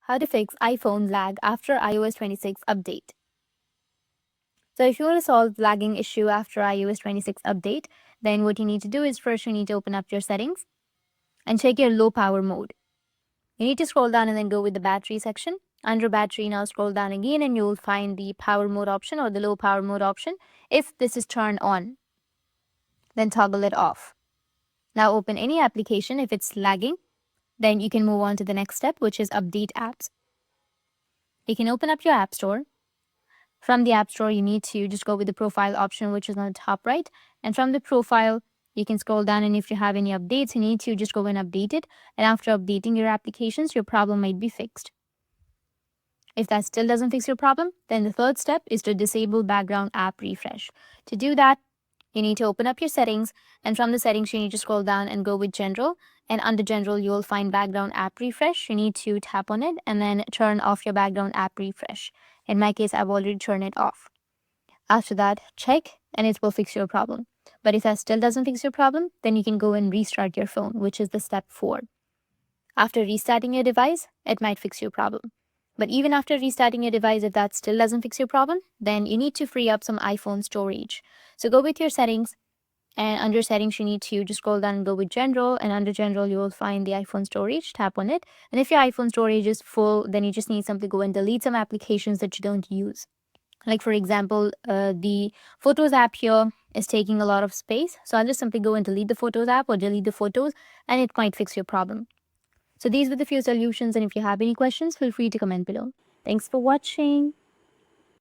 How to fix iPhone lag after iOS 26 update. So if you want to solve lagging issue after iOS 26 update, then what you need to do is first you need to open up your settings and check your low power mode. You need to scroll down and then go with the battery section. Under battery, now scroll down again and you'll find the power mode option or the low power mode option. If this is turned on, then toggle it off. Now open any application. If it's lagging, then you can move on to the next step, which is update apps. You can open up your app store. From the App Store, you need to just go with the profile option, which is on the top right. And from the profile, you can scroll down. And if you have any updates, you need to just go and update it. And after updating your applications, your problem might be fixed. If that still doesn't fix your problem, then the third step is to disable background app refresh. To do that, you need to open up your settings. And from the settings, you need to scroll down and go with General. And under General, you will find background app refresh. You need to tap on it and then turn off your background app refresh. In my case, I've already turned it off. After that, check and it will fix your problem. But if that still doesn't fix your problem, then you can go and restart your phone, which is the step 4. After restarting your device, it might fix your problem. But even after restarting your device, if that still doesn't fix your problem, then you need to free up some iPhone storage. So go with your settings, and under settings, you need to just scroll down and go with General. And under General, you will find the iPhone storage. Tap on it. And if your iPhone storage is full, then you just need simply go and delete some applications that you don't use. Like, for example, the Photos app here is taking a lot of space. So I'll just simply go and delete the Photos app or delete the photos, and it might fix your problem. So these were the few solutions. And if you have any questions, feel free to comment below. Thanks for watching.